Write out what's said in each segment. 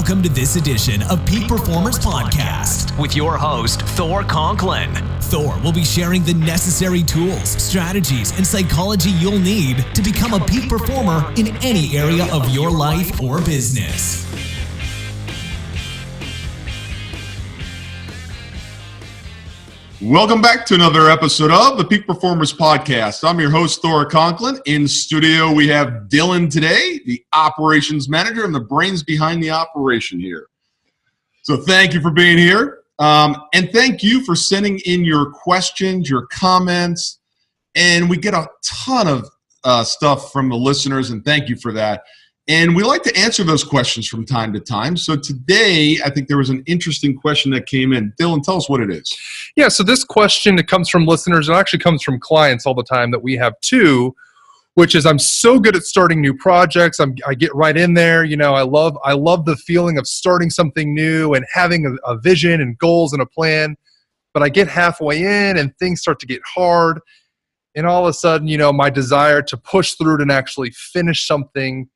Welcome to this edition of Peak Performers Podcast with your host, Thor Conklin. Thor will be sharing the necessary tools, strategies, and psychology you'll need to become a peak performer in any area of your life or business. Welcome back to another episode of the Peak Performers Podcast. I'm your host, Thor Conklin. In studio, we have Dylan today, the operations manager and the brains behind the operation here. So thank you for being here. And thank you for sending in your questions, your comments. And we get a ton of stuff from the listeners, and thank you for that. And we like to answer those questions from time to time. So today, I think there was an interesting question that came in. Dylan, tell us what it is. Yeah, so this question, it comes from listeners. It actually comes from clients all the time that we have too, which is, I'm so good at starting new projects. I get right in there. You know, I love the feeling of starting something new and having a vision and goals and a plan. But I get halfway in and things start to get hard. And all of a sudden, you know, my desire to push through it and actually finish something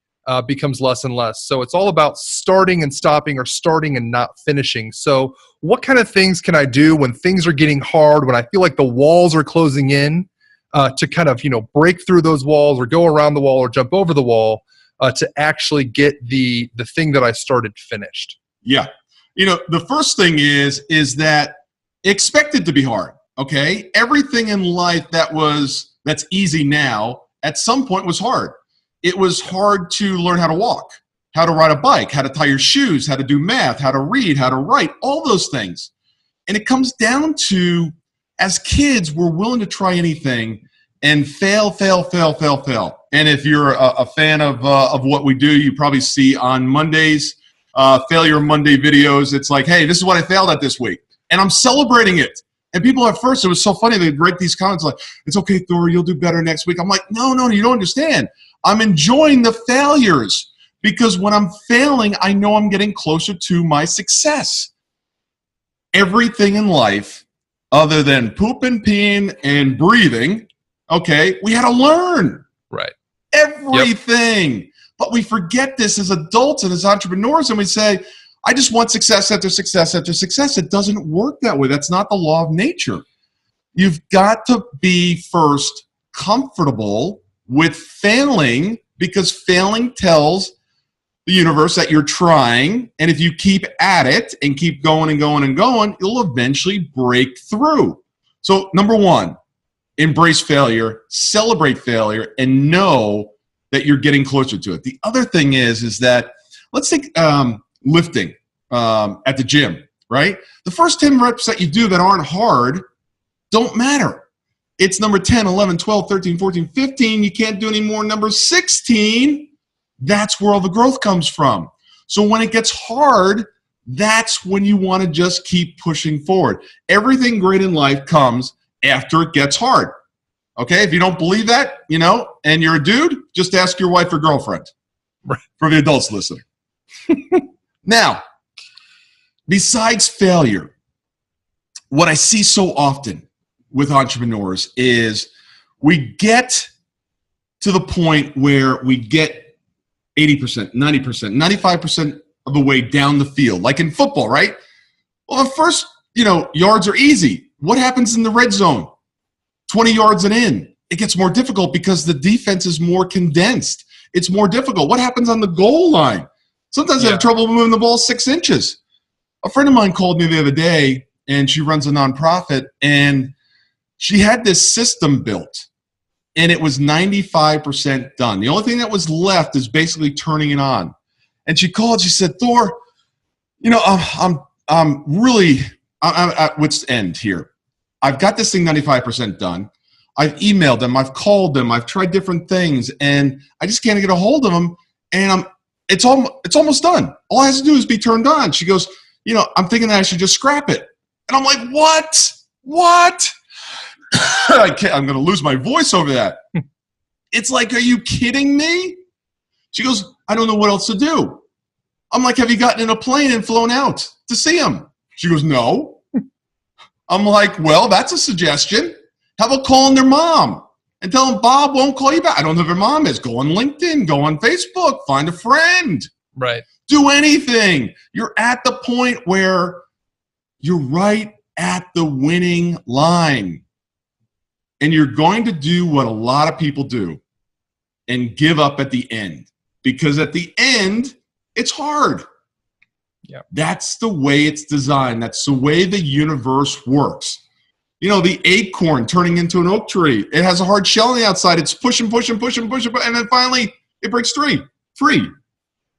becomes less and less. So it's all about starting and stopping, or starting and not finishing. So what kind of things can I do when things are getting hard, when I feel like the walls are closing in, to kind of, you know, break through those walls or go around the wall or jump over the wall to actually get the thing that I started finished? Yeah. You know, the first thing is that expect it to be hard, okay? Everything in life that's easy now, at some point was hard. It was hard to learn how to walk, how to ride a bike, how to tie your shoes, how to do math, how to read, how to write, all those things. And it comes down to, as kids, we're willing to try anything and fail. And if you're a fan of what we do, you probably see on Mondays, Failure Monday videos, it's like, hey, this is what I failed at this week. And I'm celebrating it. And people at first, it was so funny, they'd write these comments like, it's okay, Thor, you'll do better next week. I'm like, no, you don't understand. I'm enjoying the failures, because when I'm failing, I know I'm getting closer to my success. Everything in life, other than pooping, peeing, and breathing, okay, we had to learn. Right. Everything. Yep. But we forget this as adults and as entrepreneurs, and we say, I just want success after success after success. It doesn't work that way. That's not the law of nature. You've got to be first comfortable with failing, because failing tells the universe that you're trying, and if you keep at it and keep going and going and going, you'll eventually break through. So number one, embrace failure, celebrate failure, and know that you're getting closer to it. The other thing is that, let's take lifting at the gym, right? The first 10 reps that you do that aren't hard don't matter. It's number 10, 11, 12, 13, 14, 15. You can't do any more. Number 16, that's where all the growth comes from. So when it gets hard, that's when you want to just keep pushing forward. Everything great in life comes after it gets hard. Okay? If you don't believe that, you know, and you're a dude, just ask your wife or girlfriend. Right. For the adults listening. Now, besides failure, what I see so often with entrepreneurs is we get to the point where we get 80%, 90%, 95% of the way down the field, like in football, right? Well, the first, yards are easy. What happens in the red zone? 20 yards and in. It gets more difficult because the defense is more condensed. It's more difficult. What happens on the goal line? Sometimes I have trouble moving the ball 6 inches. A friend of mine called me the other day, and she runs a nonprofit, and she had this system built, and it was 95% done. The only thing that was left is basically turning it on. And she called. She said, "Thor, I'm really at wit's end here. I've got this thing 95% done. I've emailed them. I've called them. I've tried different things, and I just can't get a hold of them. And it's almost done. All I have to do is be turned on." She goes, "I'm thinking that I should just scrap it." And I'm like, what? I'm going to lose my voice over that. It's like, are you kidding me? She goes, "I don't know what else to do." I'm like, "Have you gotten in a plane and flown out to see him?" She goes, "No." I'm like, "Well, that's a suggestion. How about calling their mom and tell them Bob won't call you back?" I don't know who their mom is. Go on LinkedIn, go on Facebook, find a friend. Right. Do anything. You're at the point where you're right at the winning line. And you're going to do what a lot of people do and give up at the end. Because at the end, it's hard. Yeah. That's the way it's designed. That's the way the universe works. You know, the acorn turning into an oak tree. It has a hard shell on the outside. It's pushing, and then finally it breaks free.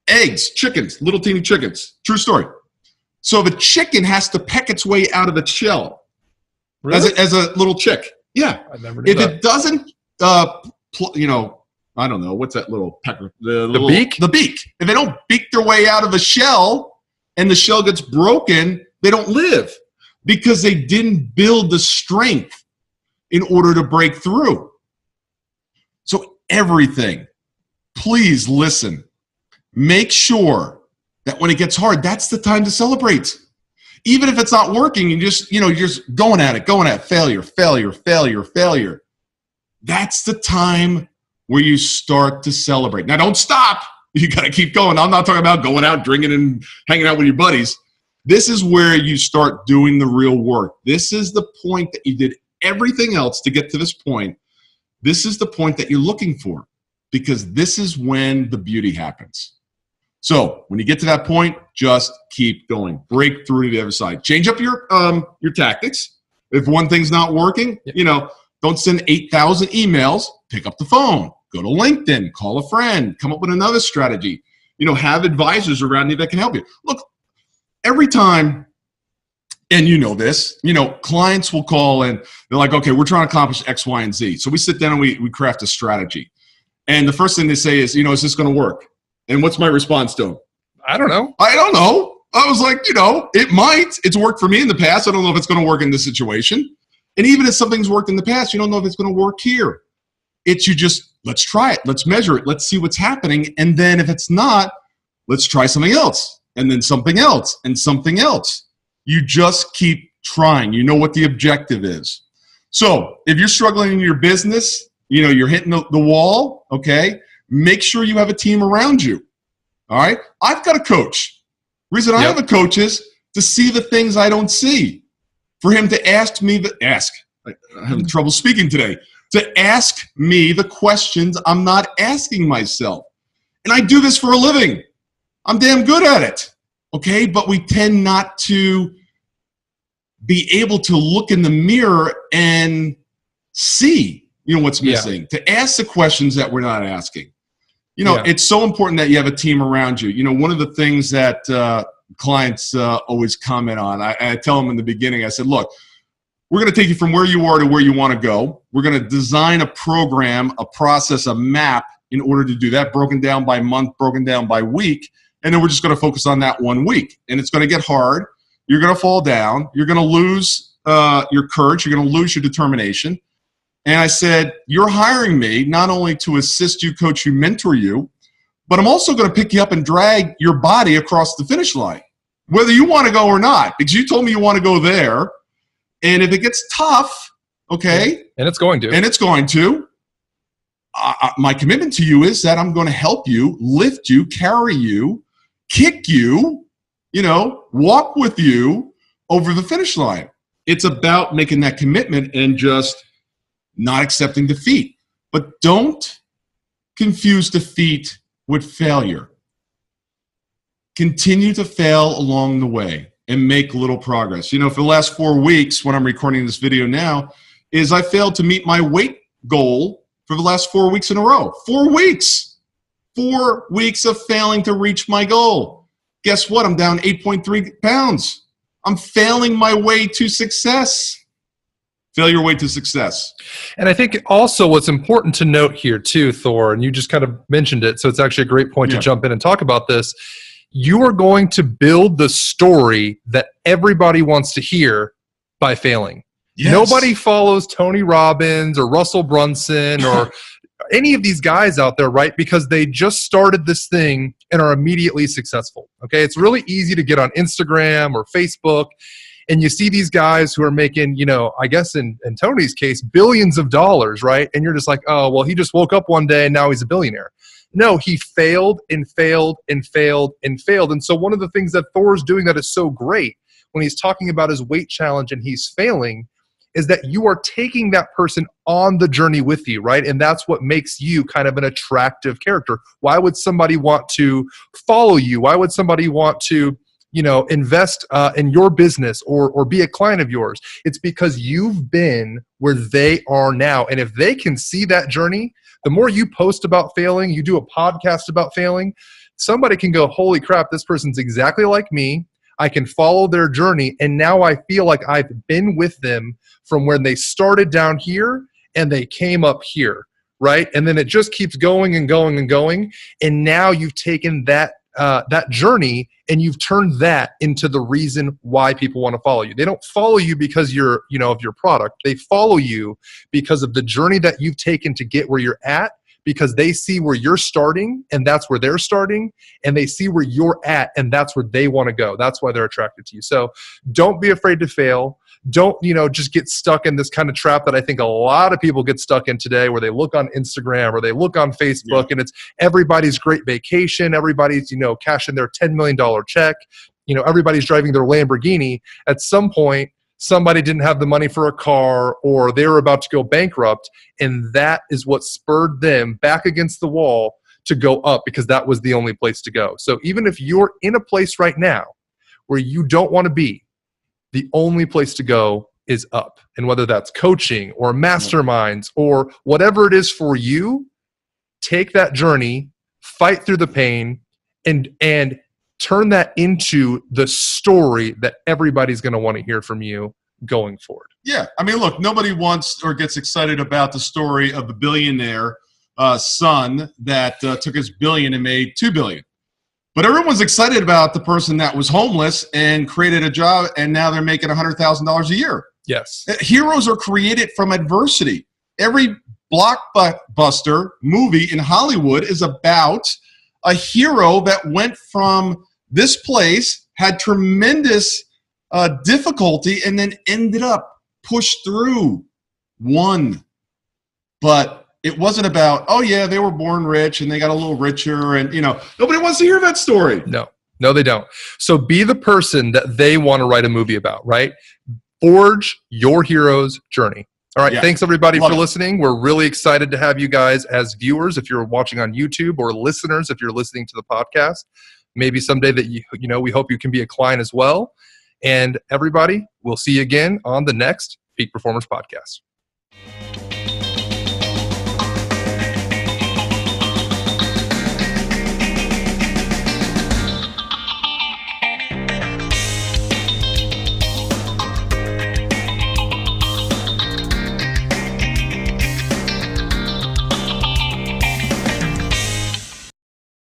Eggs, chickens, little teeny chickens. True story. So the chicken has to peck its way out of the shell. Really? As a little chick. Yeah. I never knew if that. it doesn't, you know, I don't know, what's that little pecker? The beak? The beak. If they don't beak their way out of the shell and the shell gets broken, they don't live because they didn't build the strength in order to break through. So everything, please listen. Make sure that when it gets hard, that's the time to celebrate. Even if it's not working, you're just going at it, failure. That's the time where you start to celebrate. Now, don't stop. You got to keep going. I'm not talking about going out, drinking, and hanging out with your buddies. This is where you start doing the real work. This is the point that you did everything else to get to this point. This is the point that you're looking for because this is when the beauty happens. So when you get to that point, just keep going. Break through to the other side. Change up your tactics. If one thing's not working, don't send 8,000 emails. Pick up the phone. Go to LinkedIn. Call a friend. Come up with another strategy. Have advisors around you that can help you. Look, every time, and you know this, clients will call and they're like, okay, we're trying to accomplish X, Y, and Z. So we sit down and we craft a strategy. And the first thing they say is, is this going to work? And what's my response to them? I don't know. I was like, it might. It's worked for me in the past. I don't know if it's going to work in this situation. And even if something's worked in the past, you don't know if it's going to work here. It's let's try it. Let's measure it. Let's see what's happening. And then if it's not, let's try something else. And then something else and something else. You just keep trying. You know what the objective is. So if you're struggling in your business, you're hitting the wall, okay? Make sure you have a team around you. All right? I've got a coach. The reason I have a coach is to see the things I don't see. For him to I'm having trouble speaking today. To ask me the questions I'm not asking myself. And I do this for a living. I'm damn good at it. Okay? But we tend not to be able to look in the mirror and see, what's missing. To ask the questions that we're not asking. It's so important that you have a team around you. One of the things that clients always comment on, I tell them in the beginning, I said, look, we're going to take you from where you are to where you want to go. We're going to design a program, a process, a map in order to do that, broken down by month, broken down by week. And then we're just going to focus on that 1 week. And it's going to get hard. You're going to fall down. You're going to lose your courage. You're going to lose your determination. And I said, you're hiring me not only to assist you, coach you, mentor you, but I'm also going to pick you up and drag your body across the finish line, whether you want to go or not, because you told me you want to go there. And if it gets tough, okay. And it's going to. My commitment to you is that I'm going to help you, lift you, carry you, kick you, walk with you over the finish line. It's about making that commitment and just not accepting defeat. But don't confuse defeat with failure. Continue to fail along the way and make little progress. For the last 4 weeks, when I'm recording this video now, is I failed to meet my weight goal for the last 4 weeks in a row. 4 weeks. 4 weeks of failing to reach my goal. Guess what? I'm down 8.3 pounds. I'm failing my way to success. Fail your way to success. And I think also what's important to note here too, Thor, and you just kind of mentioned it, so it's actually a great point to jump in and talk about this. You are going to build the story that everybody wants to hear by failing. Yes. Nobody follows Tony Robbins or Russell Brunson or any of these guys out there, right? Because they just started this thing and are immediately successful. Okay, it's really easy to get on Instagram or Facebook and you see these guys who are making, I guess in Tony's case, billions of dollars, right? And you're just like, oh, well, he just woke up one day and now he's a billionaire. No, he failed and failed and failed and failed. And so one of the things that Thor's doing that is so great when he's talking about his weight challenge and he's failing is that you are taking that person on the journey with you, right? And that's what makes you kind of an attractive character. Why would somebody want to follow you? Why would somebody want to, invest in your business or be a client of yours? It's because you've been where they are now. And if they can see that journey, the more you post about failing, you do a podcast about failing, somebody can go, holy crap, this person's exactly like me. I can follow their journey. And now I feel like I've been with them from when they started down here and they came up here, right? And then it just keeps going and going and going. And now you've taken that journey and you've turned that into the reason why people want to follow you. They don't follow you because of your product. They follow you because of the journey that you've taken to get where you're at, because they see where you're starting and that's where they're starting, and they see where you're at and that's where they want to go. That's why they're attracted to you. So don't be afraid to fail. Don't, just get stuck in this kind of trap that I think a lot of people get stuck in today, where they look on Instagram or they look on Facebook and it's everybody's great vacation. Everybody's, cashing their $10 million check. Everybody's driving their Lamborghini. At some point, somebody didn't have the money for a car or they were about to go bankrupt. And that is what spurred them back against the wall to go up, because that was the only place to go. So even if you're in a place right now where you don't want to be, the only place to go is up. And whether that's coaching or masterminds or whatever it is for you, take that journey, fight through the pain, and turn that into the story that everybody's going to want to hear from you going forward. Yeah. I mean, look, nobody wants or gets excited about the story of the billionaire son that took his billion and made $2 billion. But everyone's excited about the person that was homeless and created a job, and now they're making $100,000 a year. Yes. Heroes are created from adversity. Every blockbuster movie in Hollywood is about a hero that went from this place, had tremendous difficulty, and then ended up pushed through, won. But it wasn't about, oh yeah, they were born rich and they got a little richer, and nobody wants to hear that story. No, they don't. So be the person that they want to write a movie about, right? Forge your hero's journey. All right. Yeah. Thanks everybody for listening. We're really excited to have you guys as viewers if you're watching on YouTube, or listeners if you're listening to the podcast. Maybe someday that we hope you can be a client as well. And everybody, we'll see you again on the next Peak Performance Podcast.